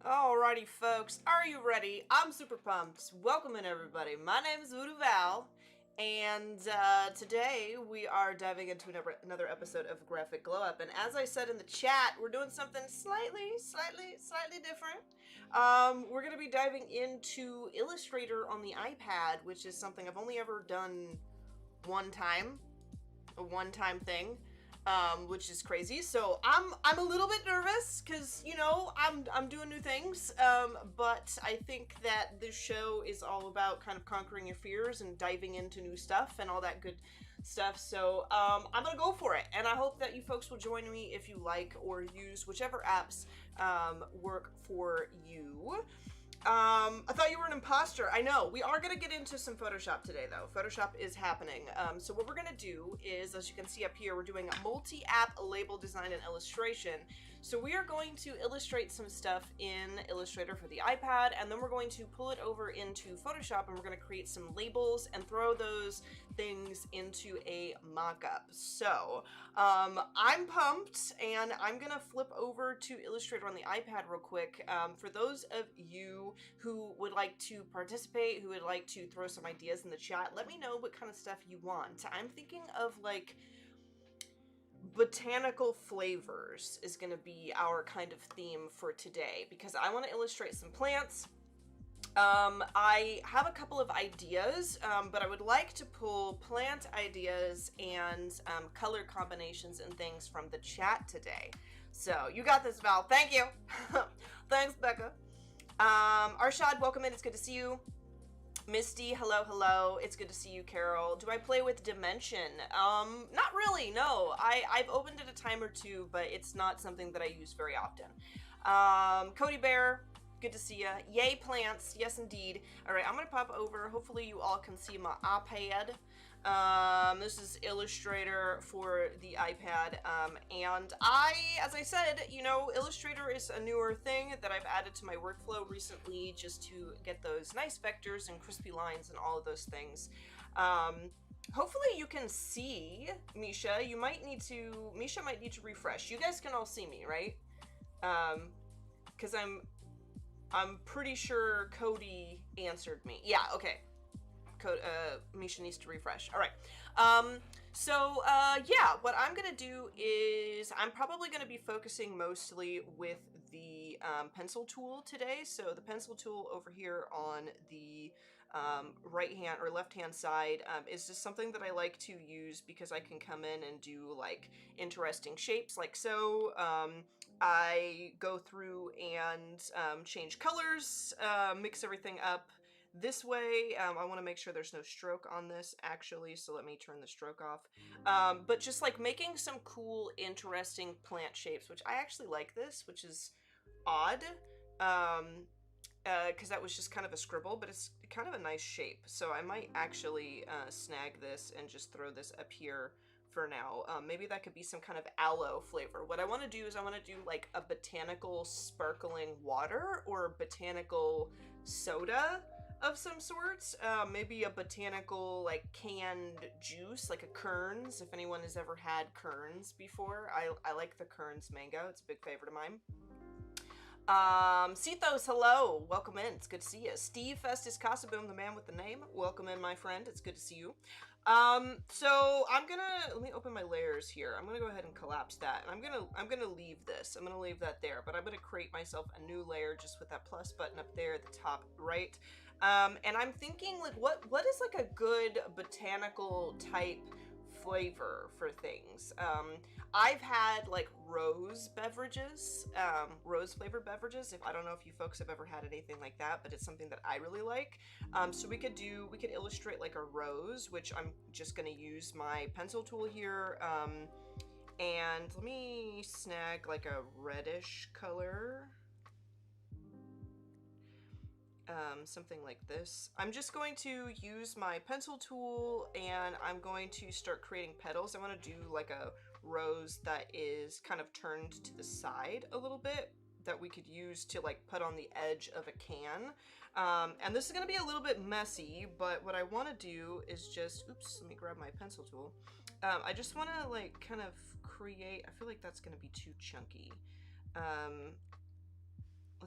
Alrighty folks, are you ready? I'm super pumped. Welcome in everybody. My name is VooDoo Val, and today we are diving into another episode of Graphic Glow Up. And as I said in the chat, we're doing something slightly different. We're going to be diving into Illustrator on the iPad, which is something I've only ever done one time, a one-time thing. Which is crazy. So I'm a little bit nervous because, you know, I'm doing new things. But I think that this show is all about kind of conquering your fears and diving into new stuff and all that good stuff. So I'm gonna go for it, and I hope that you folks will join me if you like or use whichever apps work for you. I thought you were an imposter. I know. We are going to get into some Photoshop today, though. Photoshop is happening. So what we're going to do is, as you can see up here, we're doing a multi-app label design and illustration. So we are going to illustrate some stuff in Illustrator for the iPad, and then we're going to pull it over into Photoshop, and we're going to create some labels and throw those things into a mock-up. So I'm pumped, and I'm going to flip over to Illustrator on the iPad real quick. For those of you who would like to participate, who would like to throw some ideas in the chat, let me know what kind of stuff you want. I'm thinking of like botanical flavors is going to be our kind of theme for today, because I want to illustrate some plants. I have a couple of ideas, but I would like to pull plant ideas and color combinations and things from the chat today. So you got this, Val. Thank you. Thanks, Becca. Arshad, welcome in. It's good to see you. Misty, hello. It's good to see you, Carol. Do I play with Dimension? Not really, no. I've opened it a time or two, but it's not something that I use very often. Cody Bear, good to see ya. Yay, plants. Yes, indeed. All right, I'm going to pop over. Hopefully you all can see my iPad. This is Illustrator for the iPad. And as I said, you know, Illustrator is a newer thing that I've added to my workflow recently just to get those nice vectors and crispy lines and all of those things. Hopefully you can see Misha. Misha might need to refresh. You guys can all see me, right? Because I'm pretty sure Cody answered me. Yeah, okay. Misha needs to refresh. All right. Yeah, what I'm going to do is I'm probably going to be focusing mostly with the pencil tool today. So the pencil tool over here on the right hand or left hand side is just something that I like to use because I can come in and do like interesting shapes like so. I go through and change colors, mix everything up this way. I want to make sure there's no stroke on this actually, so let me turn the stroke off. But just like making some cool, interesting plant shapes, which I actually like this, which is odd, because that was just kind of a scribble, but it's kind of a nice shape. So I might actually snag this and just throw this up here for now. Maybe that could be some kind of aloe flavor. What I want to do is I want to do like a botanical sparkling water or botanical soda of some sorts. Maybe a botanical like canned juice, like a Kern's, if anyone has ever had Kern's before. I like the Kern's mango. It's a big favorite of mine. Cethos, hello. Welcome in. It's good to see you. Steve Festus Casaboom, the man with the name. Welcome in, my friend. It's good to see you. So let me open my layers here. I'm gonna go ahead and collapse that. And I'm gonna leave this. I'm gonna leave that there, but I'm gonna create myself a new layer just with that plus button up there at the top right. And I'm thinking like what is like a good botanical type flavor for things. I've had like rose beverages, rose flavored beverages. I don't know if you folks have ever had anything like that, but it's something that I really like. So we could illustrate like a rose, which I'm just going to use my pencil tool here. And let me snag like a reddish color. Something like this. I'm just going to use my pencil tool and I'm going to start creating petals. I want to do like a rose that is kind of turned to the side a little bit that we could use to like put on the edge of a can. And this is going to be a little bit messy, but what I want to do is just, oops, let me grab my pencil tool. I just want to like kind of create, I feel like that's going to be too chunky.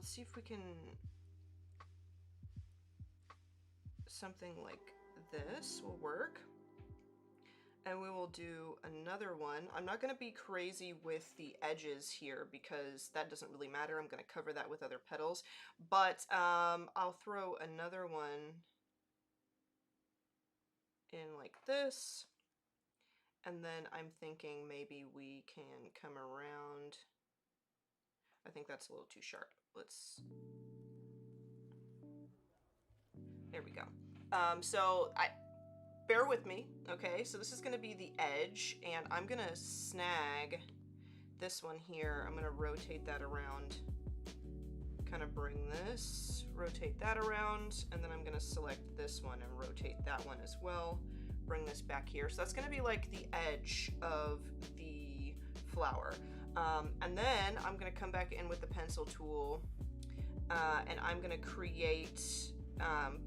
let's see if we can, something like this will work. And we will do another one. I'm not going to be crazy with the edges here because that doesn't really matter. I'm going to cover that with other petals. But I'll throw another one in like this. And then I'm thinking maybe we can come around. I think that's a little too sharp. There we go. Bear with me, okay? So this is gonna be the edge, and I'm gonna snag this one here. I'm gonna rotate that around, kind of bring this, rotate that around, and then I'm gonna select this one and rotate that one as well. Bring this back here. So that's gonna be like the edge of the flower. And then I'm gonna come back in with the pencil tool, and I'm gonna create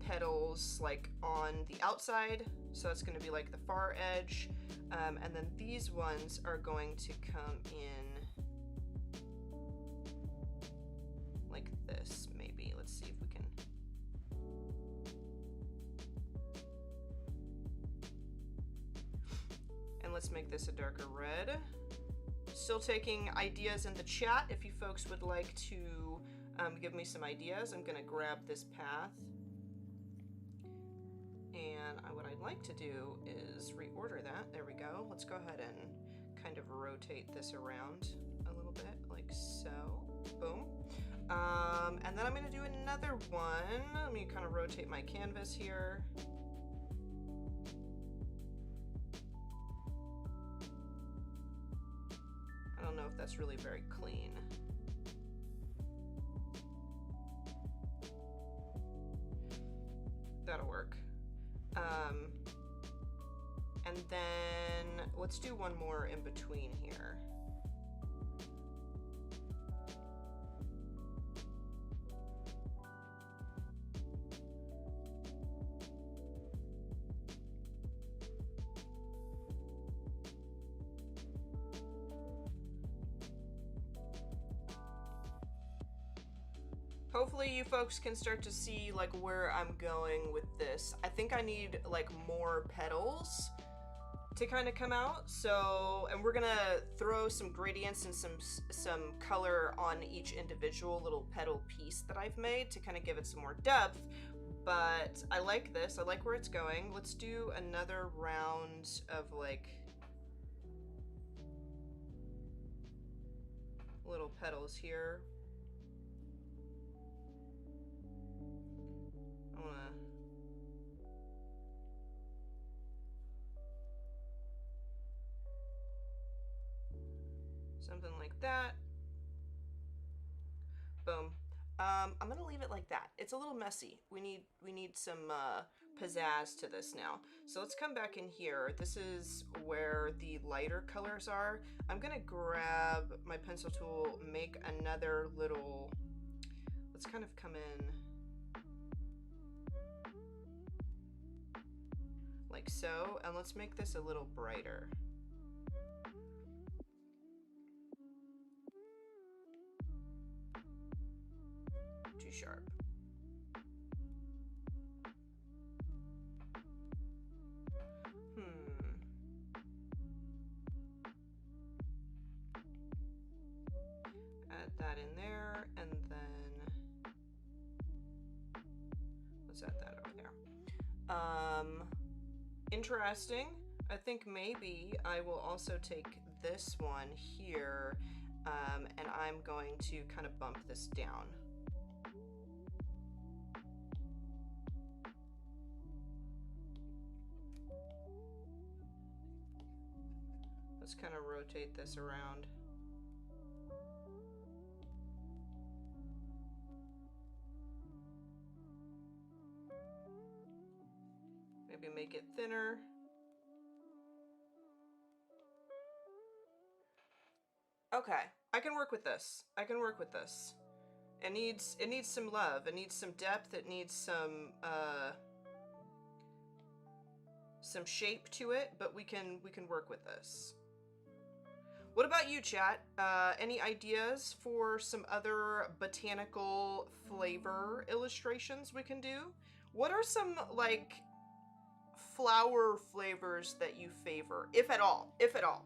petals like on the outside. So that's going to be like the far edge, and then these ones are going to come in like this, maybe. Let's see if we can. And let's make this a darker red. Still taking ideas in the chat if you folks would like to give me some ideas. I'm going to grab this path. And what I'd like to do is reorder that. There we go. Let's go ahead and kind of rotate this around a little bit, like so. Boom. And then I'm going to do another one. Let me kind of rotate my canvas here. I don't know if that's really very clean. That'll work. And then let's do one more in between here. Hopefully you folks can start to see like where I'm going with this. I think I need like more petals to kind of come out. So, and we're gonna throw some gradients and some color on each individual little petal piece that I've made to kind of give it some more depth. But I like this, I like where it's going. Let's do another round of like little petals here. Something like that. Boom. I'm gonna leave it like that. It's a little messy. We need some pizzazz to this now. So let's come back in here. This is where the lighter colors are. I'm gonna grab my pencil tool, make another little, let's kind of come in like so, and let's make this a little brighter. Too sharp. Add that in there, and then let's add that over there. Interesting. I think maybe I will also take this one here, and I'm going to kind of bump this down. Let's kind of rotate this around. Maybe make it thinner. Okay, I can work with this. I can work with this. It needs some love. It needs some depth. It needs some shape to it, but we can work with this. What about you, chat? Any ideas for some other botanical flavor illustrations we can do? What are some, like, flower flavors that you favor, if at all? If at all.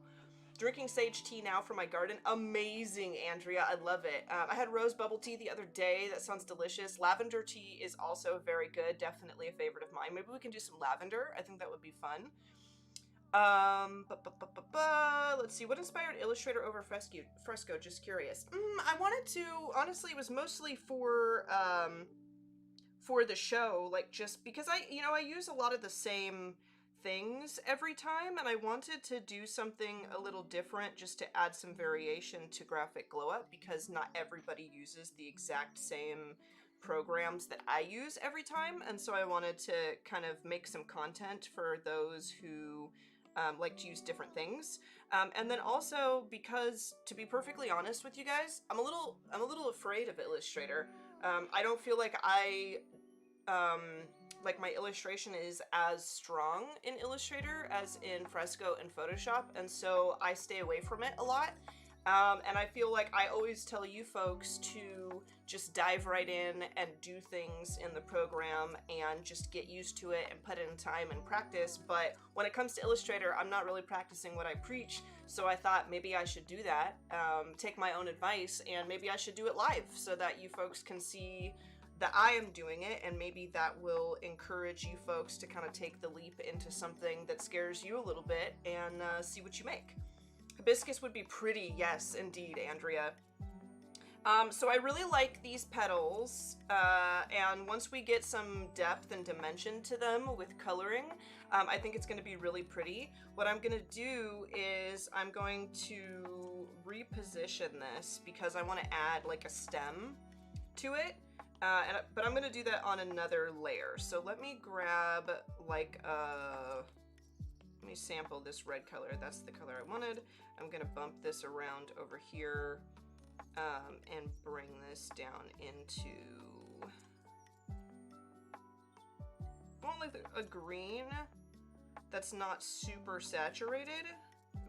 Drinking sage tea now from my garden. Amazing, Andrea. I love it. I had rose bubble tea the other day. That sounds delicious. Lavender tea is also very good. Definitely a favorite of mine. Maybe we can do some lavender. I think that would be fun. Let's see. What inspired Illustrator over Fresco? Just curious. I wanted to, honestly, it was mostly for the show, like, just because I use a lot of the same things every time, and I wanted to do something a little different just to add some variation to Graphic Glow Up, because not everybody uses the exact same programs that I use every time, and so I wanted to kind of make some content for those who like to use different things. And then also because, to be perfectly honest with you guys, I'm a little afraid of Illustrator. I don't feel like like my illustration is as strong in Illustrator as in Fresco and Photoshop, and so I stay away from it a lot. And I feel like I always tell you folks to just dive right in and do things in the program and just get used to it and put in time and practice. But when it comes to Illustrator, I'm not really practicing what I preach, so I thought maybe I should do that, take my own advice, and maybe I should do it live so that you folks can see that I am doing it, and maybe that will encourage you folks to kind of take the leap into something that scares you a little bit and see what you make. Hibiscus would be pretty, yes, indeed, Andrea. So I really like these petals, and once we get some depth and dimension to them with coloring, I think it's going to be really pretty. What I'm going to do is I'm going to reposition this because I want to add like a stem to it. But I'm gonna do that on another layer. So let me grab like let me sample this red color. That's the color I wanted. I'm gonna bump this around over here and bring this down into like a green that's not super saturated,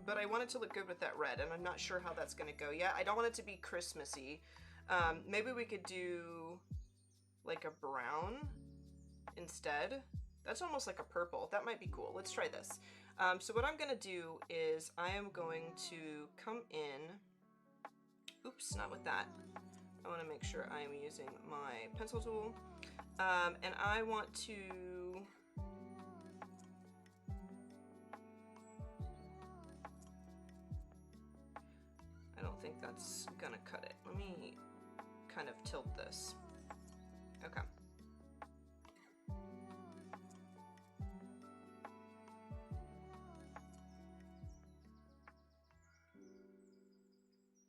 but I want it to look good with that red, and I'm not sure how that's gonna go yet. I don't want it to be Christmassy. Maybe we could do like a brown instead. That's almost like a purple. That might be cool. Let's try this. So what I'm gonna do is I am going to come in. Oops, not with that. I want to make sure I am using my pencil tool. And I want to I don't think that's gonna cut it. Let me kind of tilt this. Okay.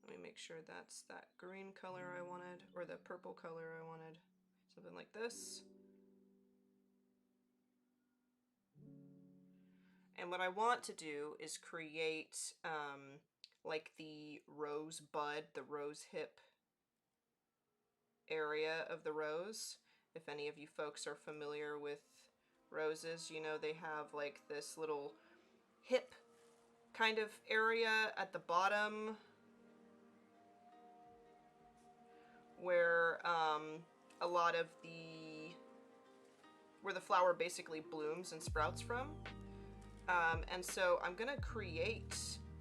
Let me make sure that's that green color I wanted, or the purple color I wanted. Something like this. And what I want to do is create like the rose bud, the rose hip area of the rose. If any of you folks are familiar with roses, you know they have like this little hip kind of area at the bottom where a lot of where the flower basically blooms and sprouts from. And so I'm gonna create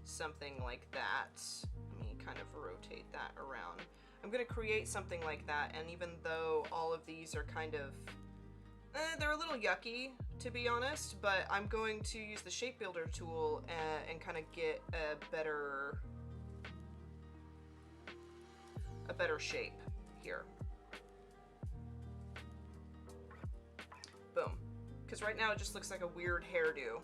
something like that. Let me kind of rotate that around. I'm gonna create something like that, and even though all of these are kind of, they're a little yucky, to be honest, but I'm going to use the shape builder tool and kind of get a better shape here. Boom. Because right now it just looks like a weird hairdo.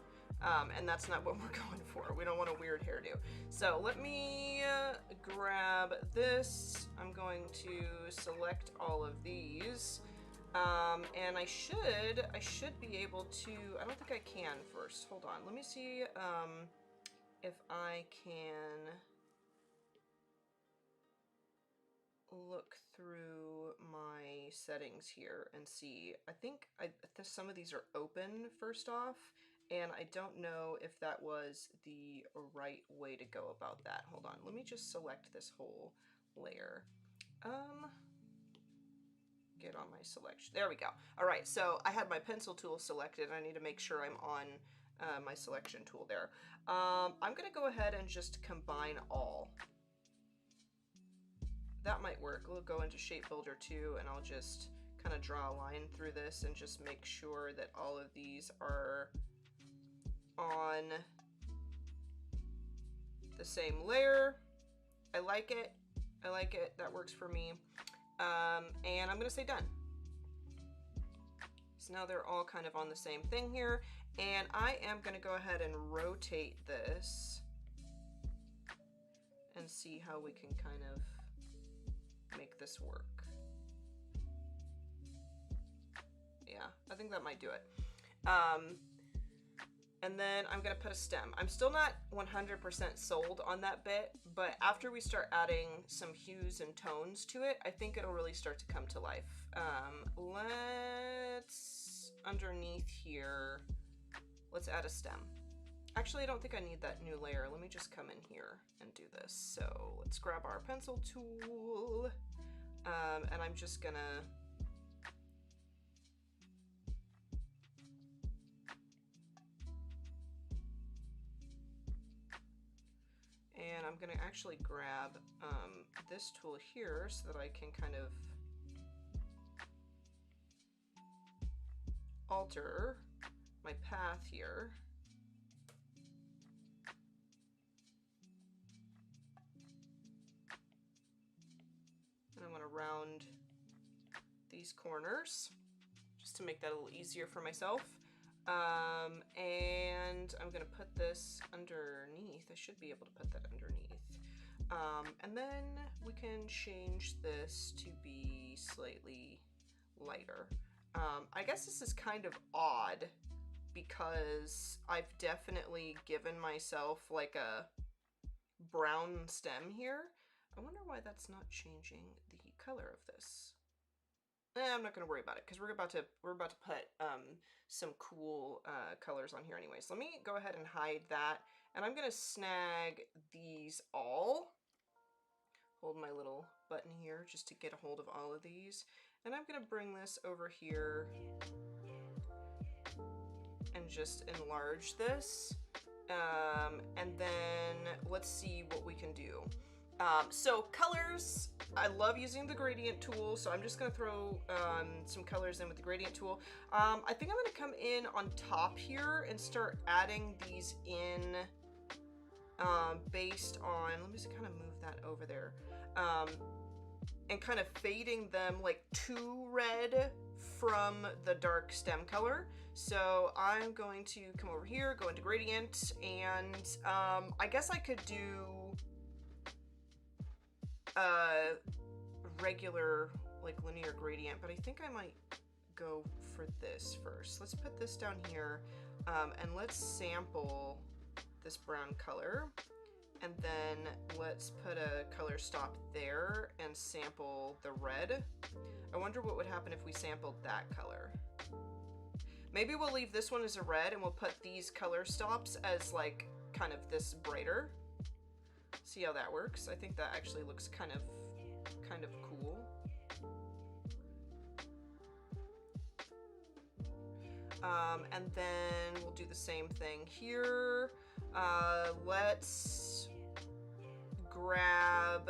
And that's not what we're going for. We don't want a weird hairdo. So let me grab this. I'm going to select all of these. And I should be able to, I don't think I can first. Hold on. Let me see if I can look through my settings here and see. I think some of these are open first off, And I don't know if that was the right way to go about that. Hold on, let me just select this whole layer. Get on my selection. There we go. All right, so I had my pencil tool selected. I need to make sure I'm on my selection tool there. I'm gonna go ahead and just combine all. That might work. We'll go into Shape Builder 2 and I'll just kind of draw a line through this and just make sure that all of these are on the same layer. I like it. I like it. That works for me. And I'm going to say done. So now they're all kind of on the same thing here. And I am going to go ahead and rotate this and see how we can kind of make this work. Yeah, I think that might do it. And then I'm gonna put a stem. I'm still not 100% sold on that bit, but after we start adding some hues and tones to it, I think it'll really start to come to life. Let's, underneath here, let's add a stem. Actually, I don't think I need that new layer. Let me just come in here and do this. So let's grab our pencil tool, and I'm just gonna actually grab this tool here so that I can kind of alter my path here. And I'm going to round these corners just to make that a little easier for myself. And I'm going to put this underneath. I should be able to put that underneath. And then we can change this to be slightly lighter. I guess this is kind of odd because I've definitely given myself like a brown stem here. I wonder why that's not changing the color of this. I'm not going to worry about it because we're about to put some cool colors on here anyways. Let me go ahead and hide that, and I'm going to snag these all. Hold my little button here just to get a hold of all of these, and I'm going to bring this over here and just enlarge this, and then let's see what we can do. So colors, I love using the gradient tool, so I'm just going to throw some colors in with the gradient tool. I think I'm going to come in on top here and start adding these in based on, let me just kind of move that over there, and kind of fading them like to red from the dark stem color. So I'm going to come over here, go into gradient, and I guess I could do regular like linear gradient, but I think I might go for this first. Let's put this down here, and let's sample this brown color, and then let's put a color stop there and sample the red. I wonder what would happen if we sampled that color. Maybe we'll leave this one as a red and we'll put these color stops as like kind of this brighter. See how that works? I think that actually looks kind of cool. And then we'll do the same thing here. Let's grab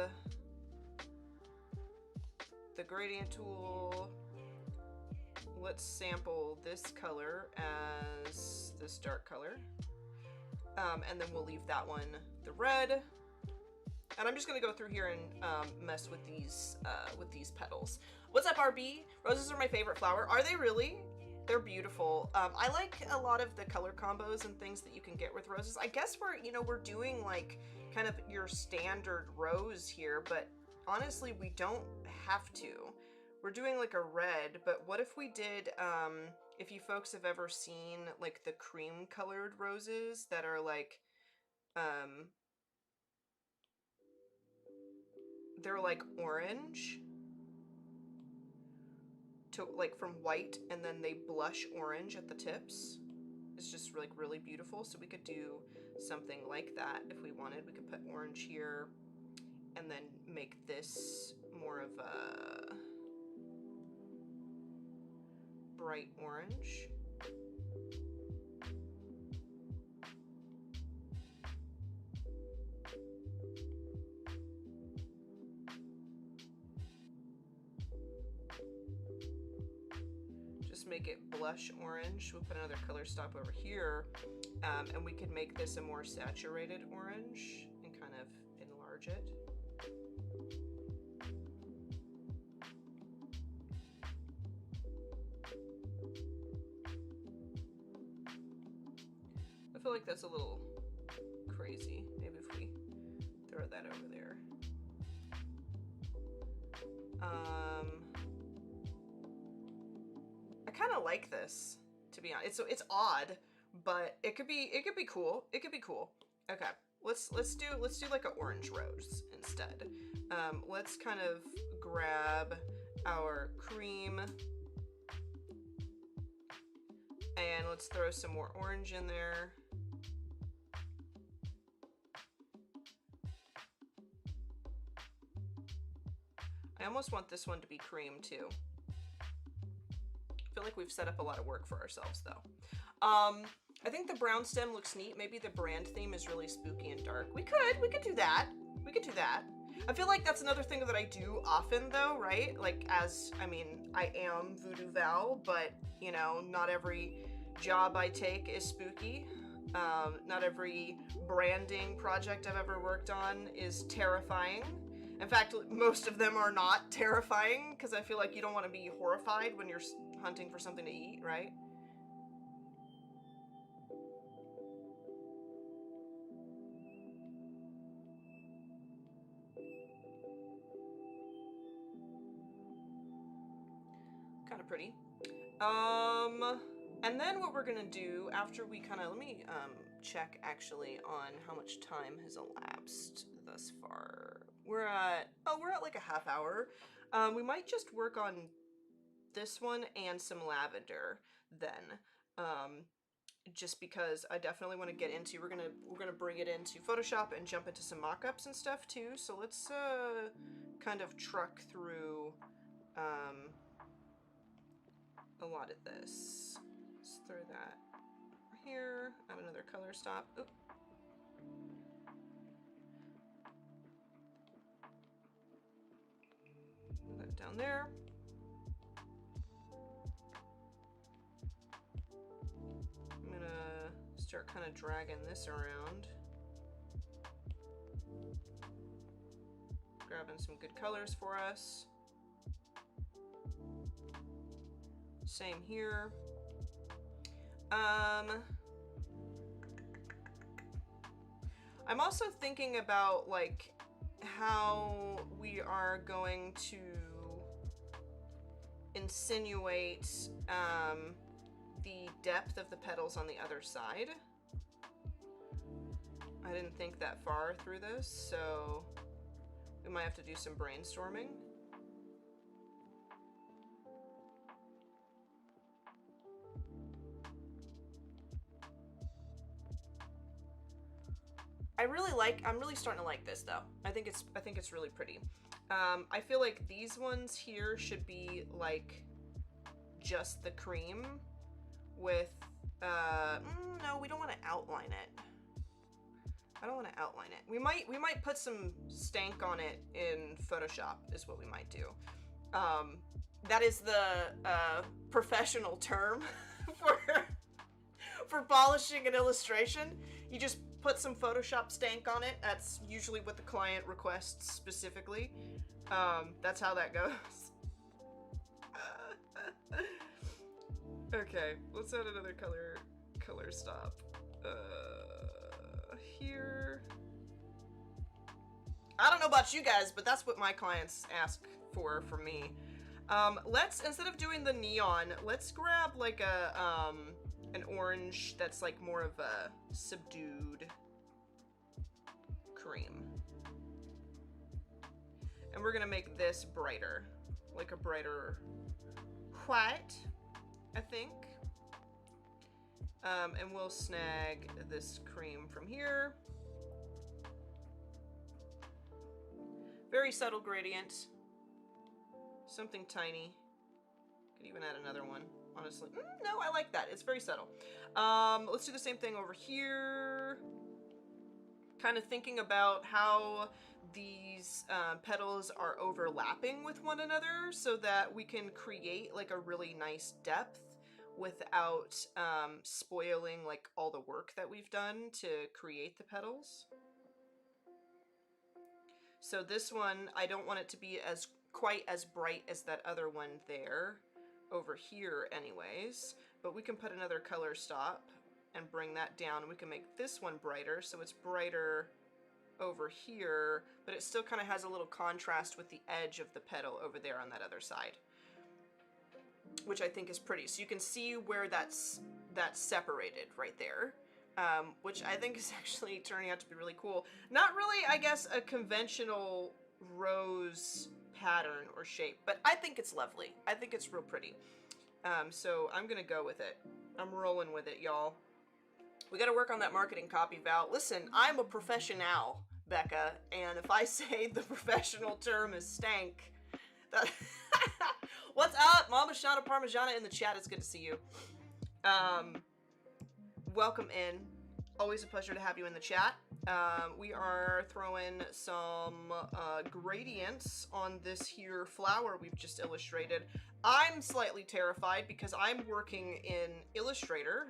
the gradient tool. Let's sample this color as this dark color. And then we'll leave that one the red. And I'm just gonna go through here and mess with these petals. What's up, RB? Roses are my favorite flower. Are they really? They're beautiful. I like a lot of the color combos and things that you can get with roses. I guess we're doing like kind of your standard rose here, but honestly, we don't have to. We're doing like a red, but what if we did, if you folks have ever seen like the cream colored roses that are like, they're like orange to like from white and then they blush orange at the tips. It's just like really beautiful. So we could do something like that if we wanted. We could put orange here and then make this more of a bright orange. Just make it blush orange. We'll put another color stop over here, and we could make this a more saturated orange and kind of enlarge it. I feel like that's a little crazy. Maybe if we throw that over there. I kind of like this, to be honest. It's odd, but it could be cool. It could be cool. Okay, let's do like an orange rose instead. Let's kind of grab our cream and let's throw some more orange in there. I almost want this one to be cream too. I feel like we've set up a lot of work for ourselves though. I think the brown stem looks neat. Maybe the brand theme is really spooky and dark. We could do that. We could do that. I feel like that's another thing that I do often though, right? Like I am VooDoo Val, but you know, not every job I take is spooky. Not every branding project I've ever worked on is terrifying. In fact, most of them are not terrifying because I feel like you don't want to be horrified when you're hunting for something to eat, right? Kind of pretty. And then what we're gonna do after we kind of, let me check actually on how much time has elapsed thus far. We're at like a half hour. We might just work on this one and some lavender then, just because I definitely want to get into, we're gonna bring it into Photoshop and jump into some mockups and stuff too. So let's kind of truck through a lot of this. Let's throw that here. Add another color stop. Oop. Put that down there. I'm gonna start kind of dragging this around. Grabbing some good colors for us. Same here. I'm also thinking about like how we are going to insinuate the depth of the petals on the other side. I didn't think that far through this, so we might have to do some brainstorming. I'm really starting to like this though. I think it's really pretty. I feel like these ones here should be like just the cream with, no, we don't want to outline it. I don't want to outline it. We might put some stank on it in Photoshop is what we might do. That is the professional term for polishing an illustration. You just put some Photoshop stank on it. That's usually what the client requests specifically. That's how that goes. Okay, let's add another color stop. Here. I don't know about you guys, but that's what my clients ask for from me. Let's, instead of doing the neon, let's grab like a an orange that's like more of a subdued cream. And we're gonna make this brighter, like a brighter white, I think. And we'll snag this cream from here. Very subtle gradient. Something tiny. Could even add another one, honestly. No, I like that. It's very subtle. Let's do the same thing over here. Kind of thinking about how these petals are overlapping with one another so that we can create like a really nice depth without spoiling like all the work that we've done to create the petals. So this one, I don't want it to be as quite as bright as that other one there, over here anyways, but we can put another color stop and bring that down, and we can make this one brighter, so it's brighter over here, but it still kind of has a little contrast with the edge of the petal over there on that other side, which I think is pretty. So you can see where that's separated right there. Which I think is actually turning out to be really cool. Not really, I guess, a conventional rose pattern or shape, but I think it's lovely. I think it's real pretty. So I'm gonna go with it. I'm rolling with it, y'all. We gotta work on that marketing copy, Val. Listen, I'm a professional, Becca, and if I say the professional term is stank, that what's up? Mama Shana Parmigiana in the chat. It's good to see you. Welcome in. Always a pleasure to have you in the chat. We are throwing some gradients on this here flower we've just illustrated. I'm slightly terrified because I'm working in Illustrator,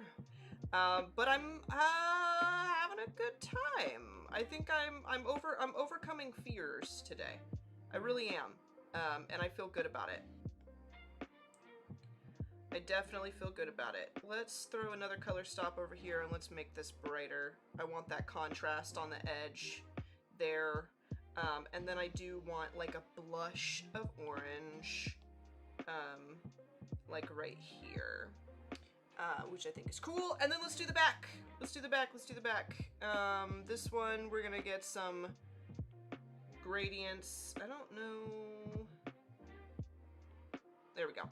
but I'm having a good time. I think I'm overcoming fears today. I really am, and I feel good about it. I definitely feel good about it. Let's throw another color stop over here and let's make this brighter. I want that contrast on the edge there. And then I do want like a blush of orange, like right here, which I think is cool. And then let's do the back. Let's do the back. Let's do the back. This one, we're gonna get some gradients. I don't know. There we go.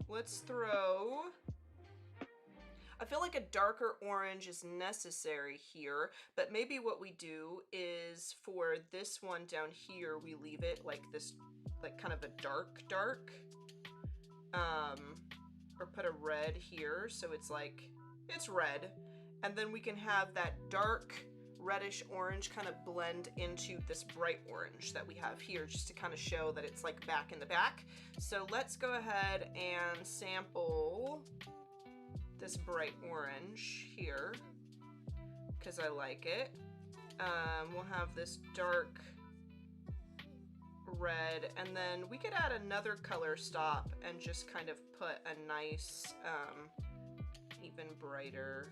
Let's throw, I feel like a darker orange is necessary here, but maybe what we do is for this one down here, we leave it like this, like kind of a dark, or put a red here. So it's like, it's red. And then we can have that dark reddish orange kind of blend into this bright orange that we have here, just to kind of show that it's like back in the back. So let's go ahead and sample this bright orange here because I like it. We'll have this dark red, and then we could add another color stop and just kind of put a nice even brighter,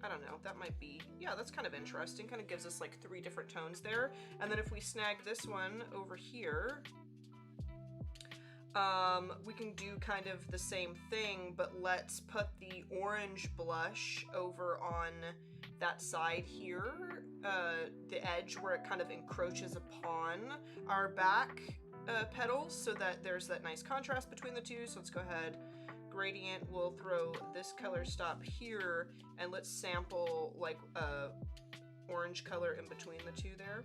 I don't know, that might be, yeah, that's kind of interesting. Kind of gives us like 3 different tones there. And then if we snag this one over here, we can do kind of the same thing, but let's put the orange blush over on that side here, the edge where it kind of encroaches upon our back petals, so that there's that nice contrast between the two. So let's go ahead, gradient, we'll throw this color stop here, and let's sample like orange color in between the two there.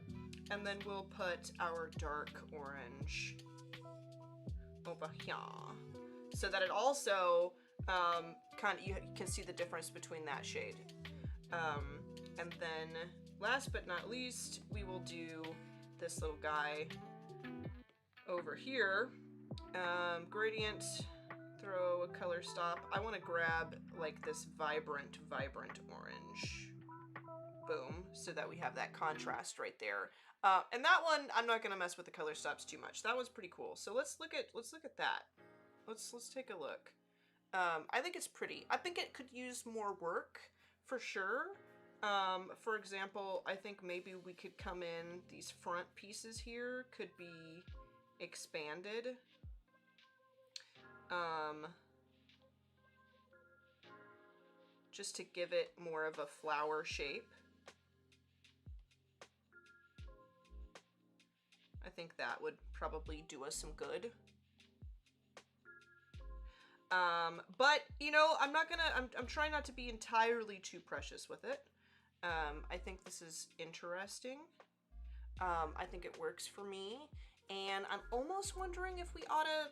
And then we'll put our dark orange over here, so that it also kind of, you can see the difference between that shade. And then last but not least, we will do this little guy over here. Gradient, throw a color stop. I want to grab like this vibrant orange. Boom, so that we have that contrast right there. And that one, I'm not gonna mess with the color stops too much. That was pretty cool. So let's look at that. Let's take a look. I think it's pretty. I think it could use more work for sure. For example, I think maybe we could come in, these front pieces here could be expanded. Just to give it more of a flower shape. I think that would probably do us some good. But, you know, I'm trying not to be entirely too precious with it. I think this is interesting. I think it works for me. And I'm almost wondering if we ought to,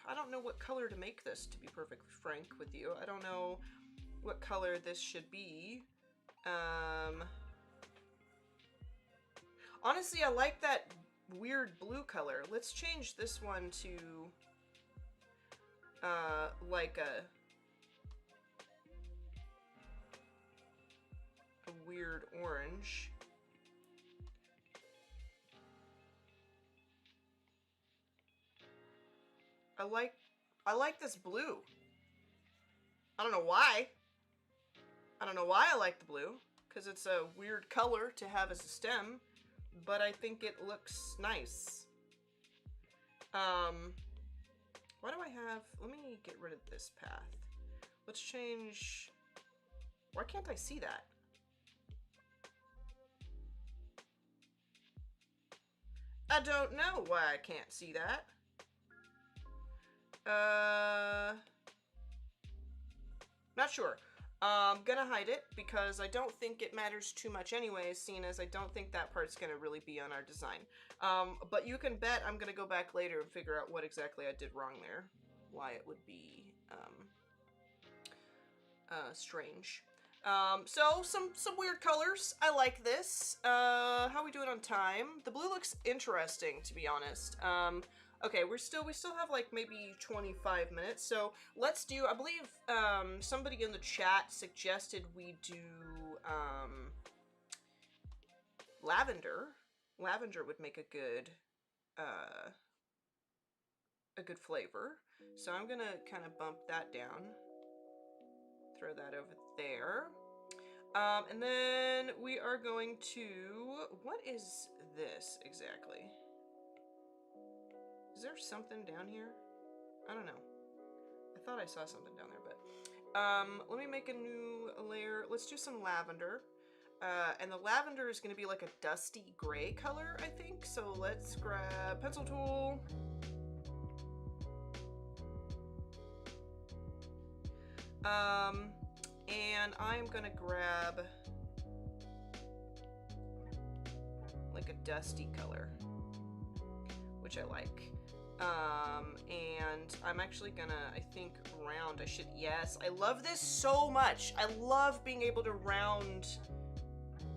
I don't know what color to make this, to be perfectly frank with you. I don't know what color this should be. Honestly, I like that weird blue color. Let's change this one to, like a weird orange. I like this blue. I don't know why. I don't know why I like the blue, because it's a weird color to have as a stem, but I think it looks nice. Why do I have, let me get rid of this path. Let's change, why can't I see that? I don't know why I can't see that. Not sure. I'm gonna hide it because I don't think it matters too much anyways, seeing as I don't think that part's gonna really be on our design. But you can bet I'm gonna go back later and figure out what exactly I did wrong there. Why it would be, strange. So some weird colors. I like this. How are we doing on time? The blue looks interesting, to be honest. Okay, we still have like maybe 25 minutes, so let's do, I believe, somebody in the chat suggested we do, lavender. Lavender would make a good flavor. So I'm gonna kind of bump that down. Throw that over there. And then we are going to, what is this exactly? Is there something down here? I don't know. I thought I saw something down there, but let me make a new layer. Let's do some lavender. And the lavender is going to be like a dusty gray color, I think. So let's grab pencil tool. And I'm going to grab like a dusty color, which I like. And I'm actually gonna, I think, round. Yes, I love this so much. I love being able to round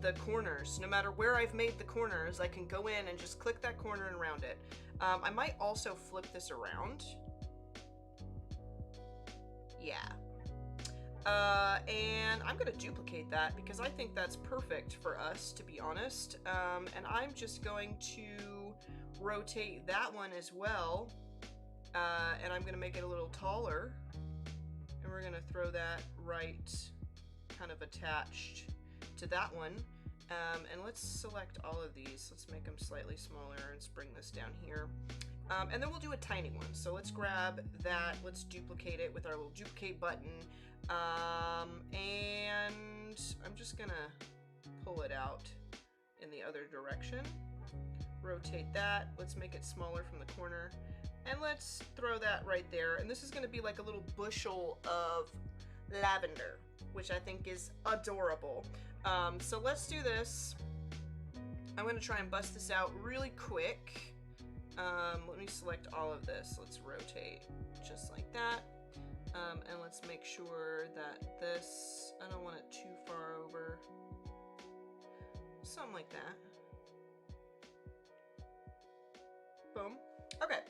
the corners. No matter where I've made the corners, I can go in and just click that corner and round it. I might also flip this around. Yeah. And I'm gonna duplicate that because I think that's perfect for us, to be honest. And I'm just going to rotate that one as well, and I'm gonna make it a little taller, and we're gonna throw that right kind of attached to that one, and let's select all of these. Let's make them slightly smaller and bring this down here, and then we'll do a tiny one. So let's grab that, let's duplicate it with our little duplicate button, and I'm just gonna pull it out in the other direction. Rotate that, let's make it smaller from the corner, and let's throw that right there. And this is going to be like a little bushel of lavender, which I think is adorable. So let's do this. I'm going to try and bust this out really quick. Let me select all of this. Let's rotate just like that. And let's make sure that this, I don't want it too far over. Something like that. Boom. Okay.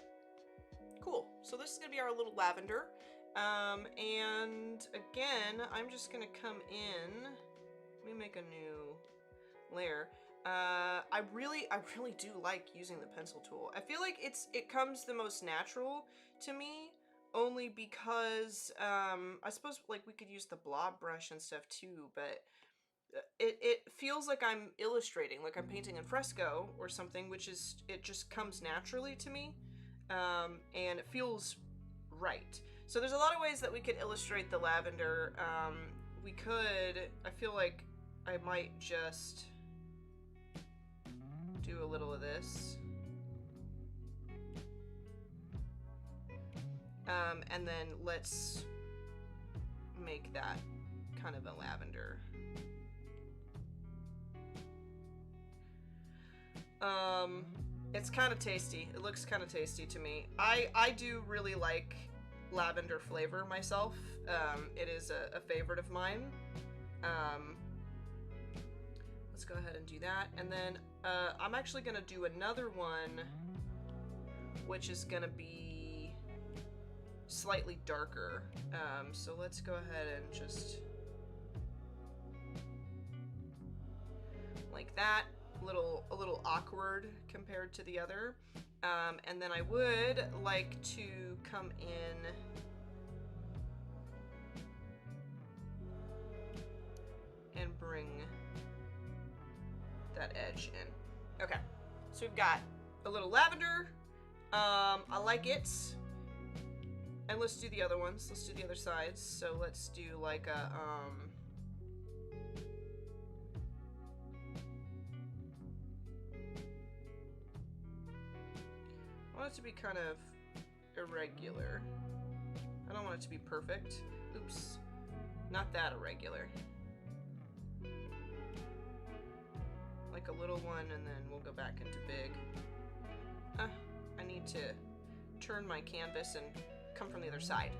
Cool. So this is going to be our little lavender. And again, I'm just going to come in. Let me make a new layer. I really do like using the pencil tool. I feel like it comes the most natural to me, only because I suppose like we could use the blob brush and stuff too, but it feels like I'm illustrating, like I'm painting in fresco or something, which is, it just comes naturally to me, and it feels right. So there's a lot of ways that we could illustrate the lavender. We could, I feel like I might just do a little of this. And then let's make that kind of a lavender. It's kind of tasty. It looks kind of tasty to me. I do really like lavender flavor myself. It is a favorite of mine. Let's go ahead and do that. And then I'm actually gonna do another one, which is gonna be slightly darker. So let's go ahead and just like that. A little awkward compared to the other. And then I would like to come in and bring that edge in. Okay, so we've got a little lavender. I like it. And let's do the other ones. Let's do the other sides. So let's do like a I want it to be kind of irregular. I don't want it to be perfect. Oops. Not that irregular. Like a little one, and then we'll go back into big. I need to turn my canvas and come from the other side.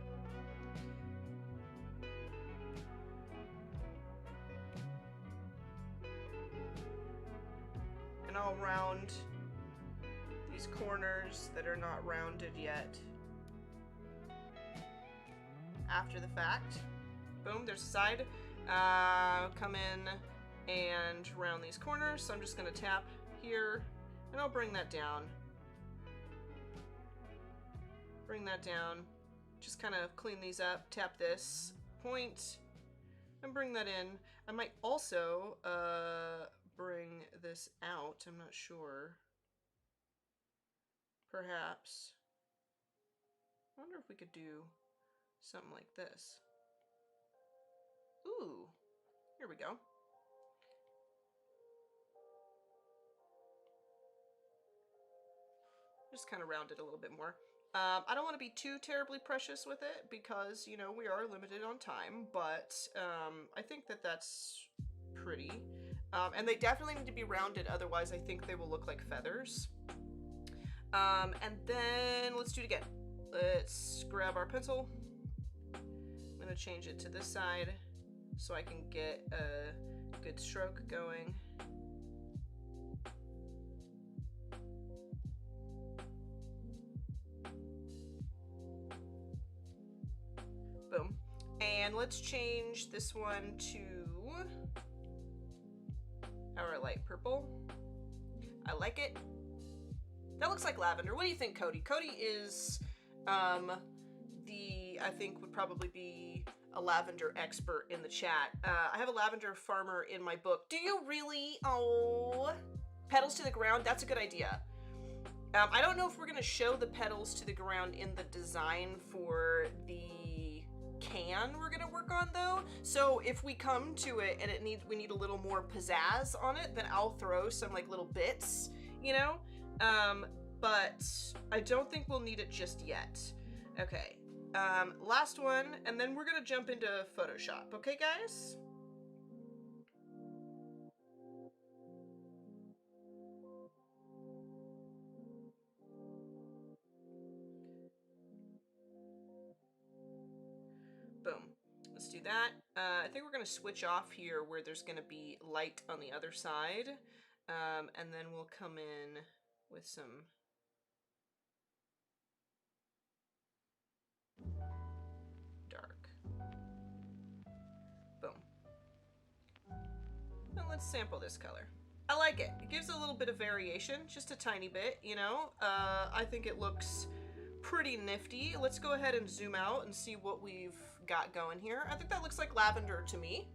And I'll round these corners that are not rounded yet after the fact. Boom, there's a side. Come in and round these corners. So I'm just gonna tap here and I'll bring that down. Bring that down. Just kind of clean these up, tap this point and bring that in. I might also bring this out, I'm not sure. Perhaps. I wonder if we could do something like this. Ooh, here we go. Just kind of round it a little bit more. I don't want to be too terribly precious with it because, you know, we are limited on time, but I think that that's pretty. And they definitely need to be rounded, otherwise I think they will look like feathers. And then let's do it again. Let's grab our pencil. I'm going to change it to this side so I can get a good stroke going. Boom. And let's change this one to our light purple. I like it. That looks like lavender. What do you think, Cody? Cody is I think would probably be a lavender expert in the chat. I have a lavender farmer in my book. Do you really? Oh, petals to the ground. That's a good idea. I don't know if we're gonna show the petals to the ground in the design for the can we're gonna work on though. So if we come to it and we need a little more pizzazz on it, then I'll throw some like little bits, you know? But I don't think we'll need it just yet. Okay, last one, and then we're gonna jump into Photoshop, okay guys? Boom. Let's do that. I think we're gonna switch off here where there's gonna be light on the other side. And then we'll come in with some dark. Boom. Now let's sample this color. I like it. It gives a little bit of variation, just a tiny bit, you know? I think it looks pretty nifty. Let's go ahead and zoom out and see what we've got going here. I think that looks like lavender to me.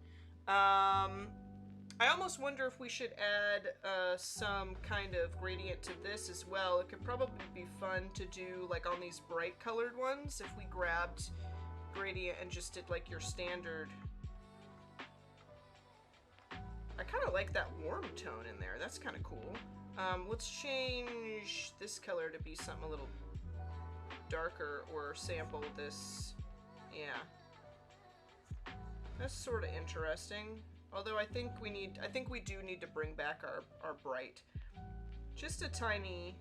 I almost wonder if we should add some kind of gradient to this as well. It could probably be fun to do like on these bright colored ones if we grabbed gradient and just did like your standard. I kind of like that warm tone in there. That's kind of cool. Let's change this color to be something a little darker or sample this. Yeah. That's sort of interesting. Although I think we do need to bring back our bright. Just a tiny,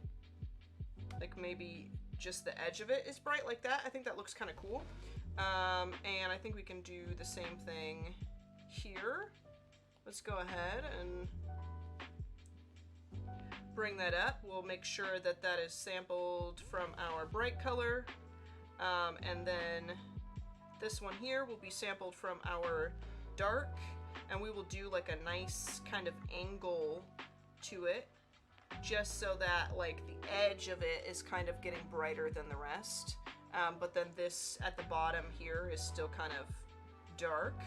like maybe just the edge of it is bright like that. I think that looks kind of cool. And I think we can do the same thing here. Let's go ahead and bring that up. We'll make sure that that is sampled from our bright color. And then this one here will be sampled from our dark. And we will do like a nice kind of angle to it, just so that like the edge of it is kind of getting brighter than the rest. But then this at the bottom here is still kind of dark,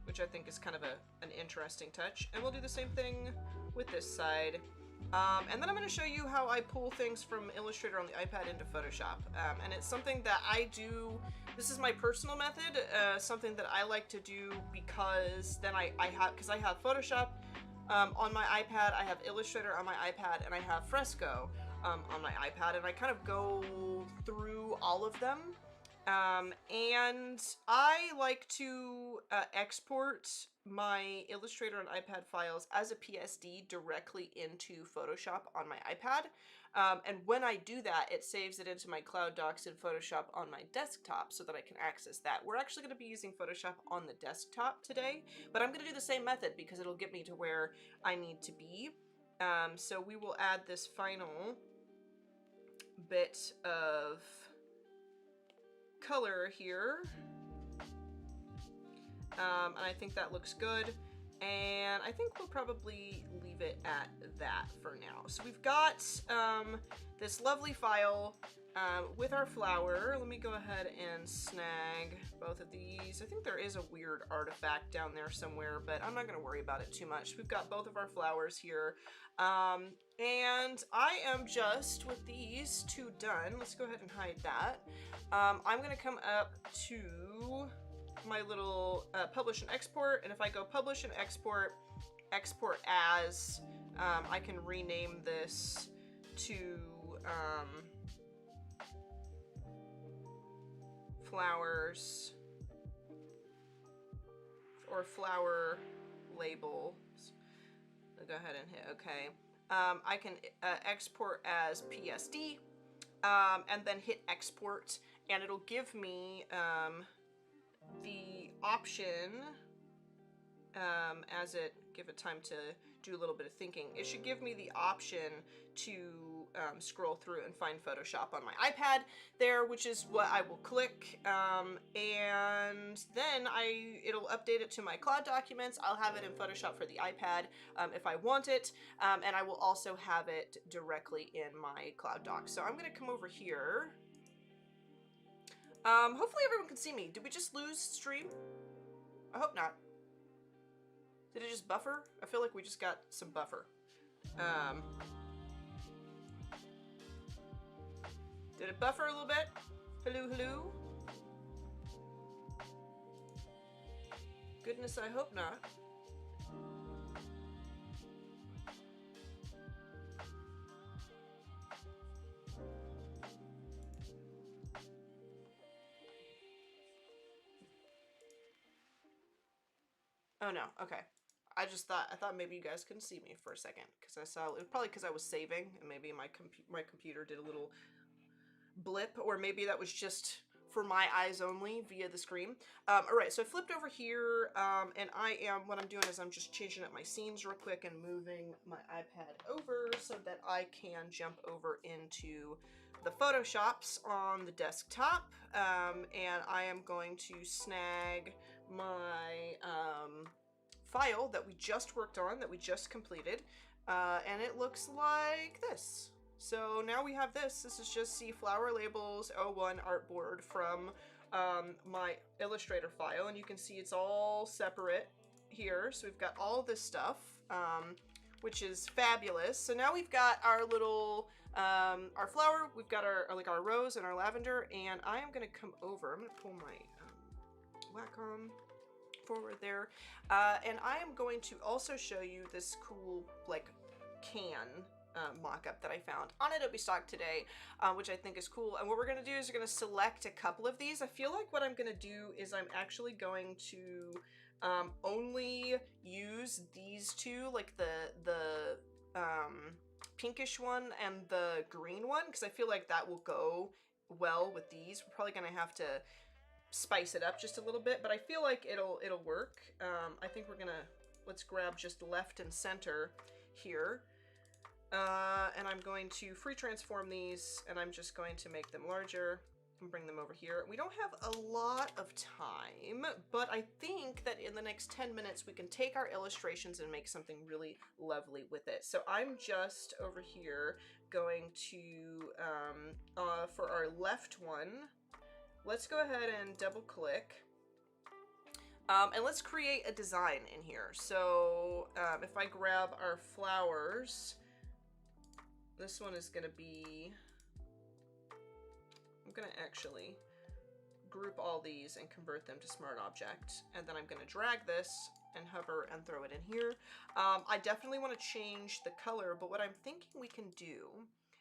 which I think is kind of an interesting touch. And we'll do the same thing with this side. And then I'm going to show you how I pull things from Illustrator on the iPad into Photoshop. And it's something that I do, this is my personal method, something that I like to do because then I have Photoshop on my iPad, I have Illustrator on my iPad, and I have Fresco on my iPad, and I kind of go through all of them. And I like to export my Illustrator and iPad files as a PSD directly into Photoshop on my iPad. And when I do that, it saves it into my Cloud Docs in Photoshop on my desktop so that I can access that. We're actually going to be using Photoshop on the desktop today, but I'm going to do the same method because it'll get me to where I need to be. So we will add this final bit of color here. And I think that looks good. And I think we'll probably leave it at that for now. So we've got this lovely file with our flower. Let me go ahead and snag both of these. I think there is a weird artifact down there somewhere, but I'm not going to worry about it too much. We've got both of our flowers here. And I am just, with these two done, let's go ahead and hide that. I'm going to come up to my little publish and export, and if I go publish and export as, I can rename this to flowers or flower labels. I'll go ahead and hit OK. I can export as PSD and then hit export, and it'll give me the option, give it time to do a little bit of thinking. It should give me the option to scroll through and find Photoshop on my iPad there, which is what I will click. And then it'll update it to my Cloud documents. I'll have it in Photoshop for the iPad if I want it. And I will also have it directly in my Cloud Docs. So I'm going to come over here. Hopefully everyone can see me. Did we just lose stream? I hope not. Did it just buffer? I feel like we just got some buffer. Did it buffer a little bit? Hello, hello? Goodness, I hope not. Oh no, okay. I thought maybe you guys couldn't see me for a second because I saw, it was probably because I was saving and maybe my computer did a little blip, or maybe that was just for my eyes only via the screen. All right, so I flipped over here, and what I'm doing is I'm just changing up my scenes real quick and moving my iPad over so that I can jump over into the Photoshops on the desktop, and I am going to snag my file that we just worked on, that we just completed, and it looks like this. So now we have this. This is just C Flower Labels 01 artboard from my Illustrator file, and you can see it's all separate here. So we've got all this stuff, which is fabulous. So now we've got our little our flower, we've got our rose and our lavender, and I am going to come over. I'm going to pull my Wacom forward there, and I am going to also show you this cool like can mock-up that I found on Adobe Stock today, which I think is cool. And what we're gonna do is we're gonna select a couple of these. I feel like what I'm gonna do is I'm actually going to only use these two, like the pinkish one and the green one, because I feel like that will go well with these. We're probably gonna have to spice it up just a little bit, but I feel like it'll work. I think we're gonna, let's grab just left and center here. And I'm going to free transform these, and I'm just going to make them larger and bring them over here. We don't have a lot of time, but I think that in the next 10 minutes we can take our illustrations and make something really lovely with it. So I'm just over here going to, for our left one, let's go ahead and double click. And let's create a design in here. So if I grab our flowers, this one is going to be, I'm going to actually group all these and convert them to Smart Object. And then I'm going to drag this and hover and throw it in here. I definitely want to change the color, but what I'm thinking we can do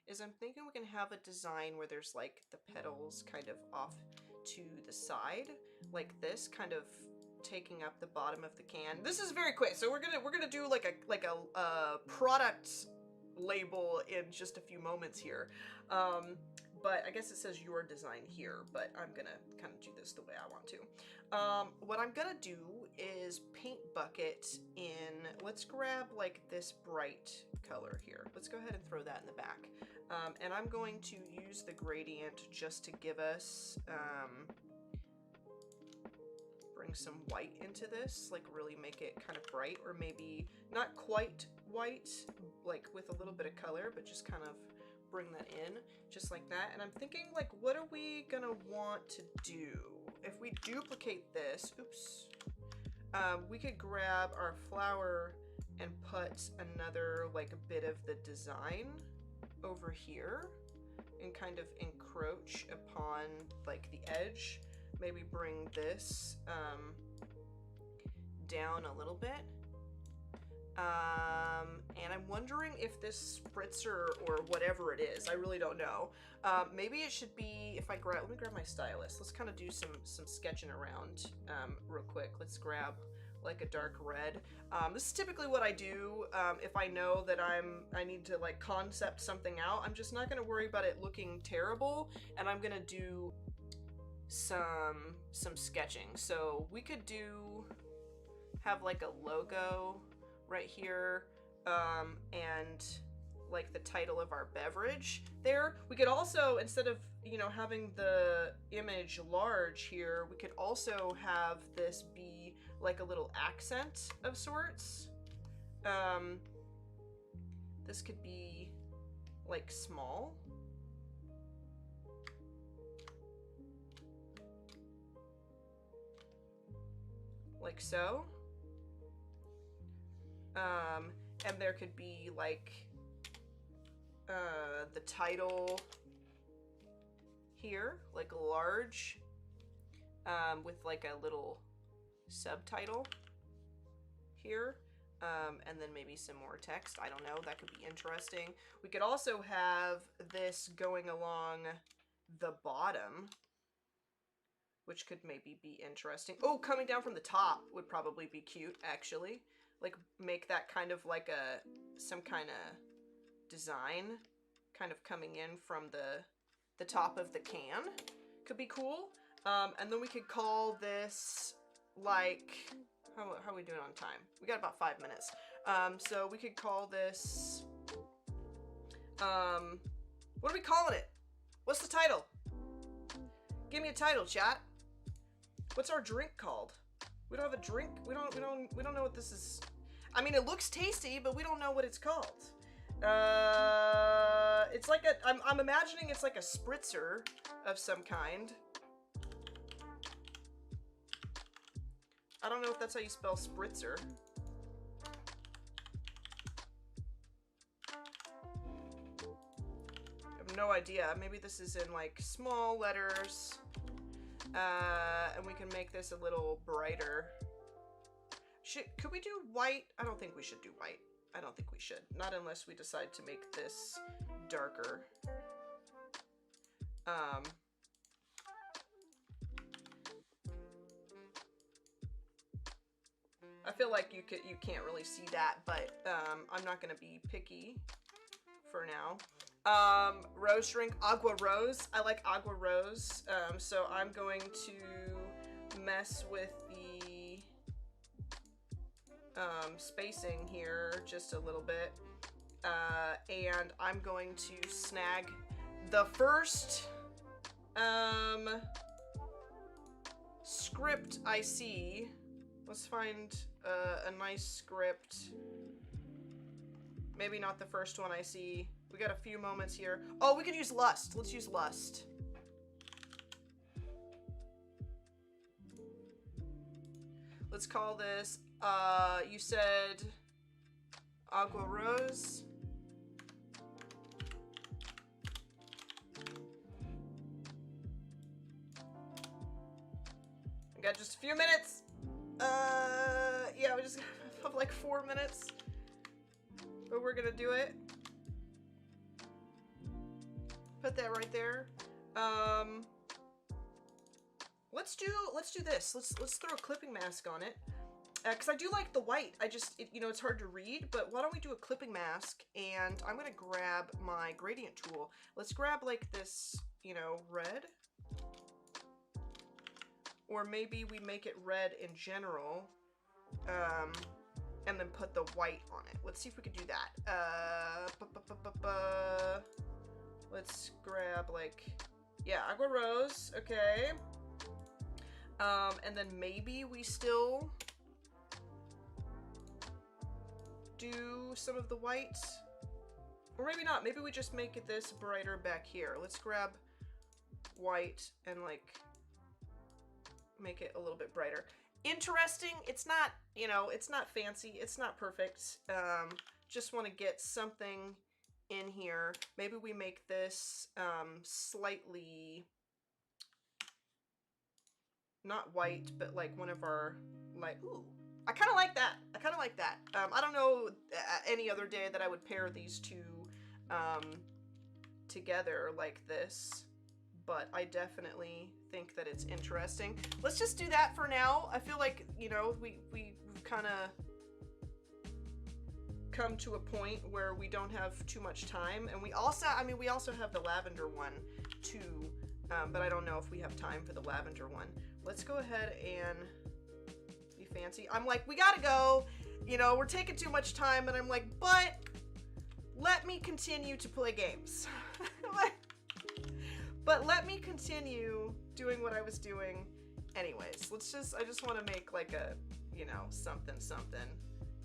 is I'm thinking we can have a design where there's like the petals kind of off to the side, like this, kind of taking up the bottom of the can. This is very quick, so we're gonna do like a product label in just a few moments here. But I guess it says your design here, but I'm gonna kind of do this the way I want to. What I'm gonna do is paint bucket in, let's grab like this bright color here. Let's go ahead and throw that in the back. And I'm going to use the gradient just to give us, bring some white into this, like really make it kind of bright, or maybe not quite white, like with a little bit of color, but just kind of bring that in just like that. And I'm thinking, like, what are we gonna want to do if we duplicate this? Oops. We could grab our flower and put another like a bit of the design over here and kind of encroach upon like the edge. Maybe bring this down a little bit. And I'm wondering if this spritzer or whatever it is, I really don't know. Maybe it should be, if I grab, let me grab my stylus. Let's kind of do some sketching around real quick. Let's grab like a dark red. This is typically what I do if I know that I need to like concept something out. I'm just not gonna worry about it looking terrible, and I'm gonna do some sketching. So we could have like a logo right here, and like the title of our beverage there. We could also, instead of, you know, having the image large here, we could also have this be like a little accent of sorts. This could be like small. Like so. And there could be like the title here, like large, with like a little subtitle here, and then maybe some more text. I don't know, that could be interesting. We could also have this going along the bottom, which could maybe be interesting. Oh, coming down from the top would probably be cute, actually. Like, make that kind of like some kind of design kind of coming in from the top of the can. Could be cool. And then we could call this, like, how are we doing on time? We got about 5 minutes. So we could call this, what are we calling it? What's the title? Give me a title, chat. What's our drink called? We don't have a drink. We don't know what this is. I mean, it looks tasty, but we don't know what it's called. It's like I'm imagining it's like a spritzer of some kind. I don't know if that's how you spell spritzer. I have no idea. Maybe this is in like small letters. And we can make this a little brighter. Could we do white? I don't think we should do white. I don't think we should. Not unless we decide to make this darker. I feel like you can't really see that, but I'm not gonna be picky for now. Rose drink, Agua Rose. I like Agua Rose, so I'm going to mess with the spacing here just a little bit, and I'm going to snag the first script I see. Let's find a nice script. Maybe not the first one I see. We got a few moments here. Oh, we could use Lust. Let's use Lust. Let's call this, you said Agua Rose. We got just a few minutes. Yeah, we just have like 4 minutes, but we're gonna do it. Put that right there. Let's do this. Let's throw a clipping mask on it, because I do like the white. You know, it's hard to read, but why don't we do a clipping mask? And I'm gonna grab my gradient tool. Let's grab like this, you know, red. Or maybe we make it red in general, and then put the white on it. Let's see if we can do that. Let's grab like, yeah, Agua Rose, okay. And then maybe we still do some of the white, or maybe not. Maybe we just make it this brighter back here. Let's grab white and like make it a little bit brighter. Interesting. It's not, you know, it's not fancy. It's not perfect. Just want to get something in here. Maybe we make this slightly not white, but like one of our, like, ooh, I kind of like that. I kind of like that. I don't know any other day that I would pair these two together like this, but I definitely think that it's interesting. Let's just do that for now. I feel like, you know, we've kind of come to a point where we don't have too much time, and we also, I mean, we also have the lavender one too, but I don't know if we have time for the lavender one. Let's go ahead and be fancy. I'm like, we gotta go, you know, we're taking too much time, and I'm like, but let me continue to play games. But let me continue doing what I was doing anyways. I just want to make like a, you know, something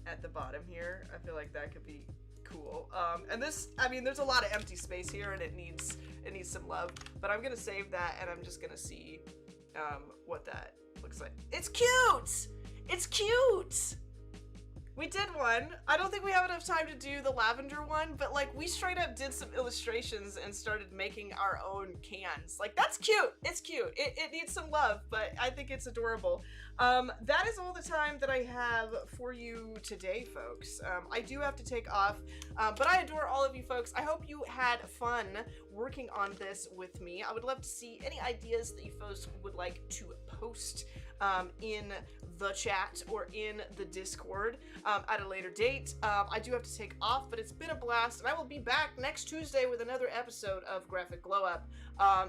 at the bottom here. I feel like that could be cool. And this, I mean, there's a lot of empty space here, and it needs some love, but I'm gonna save that, and I'm just gonna see what that looks like. It's cute! It's cute! We did one. I don't think we have enough time to do the lavender one, but like we straight up did some illustrations and started making our own cans. Like, that's cute. It's cute. It needs some love, but I think it's adorable. That is all the time that I have for you today, folks. I do have to take off, but I adore all of you folks. I hope you had fun working on this with me. I would love to see any ideas that you folks would like to post in the chat or in the Discord at a later date. I do have to take off, but it's been a blast, and I will be back next Tuesday with another episode of Graphic Glow Up.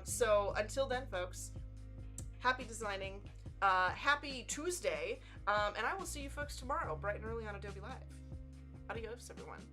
So until then, folks, happy designing, happy Tuesday, and I will see you folks tomorrow, bright and early on Adobe Live. Adios, everyone.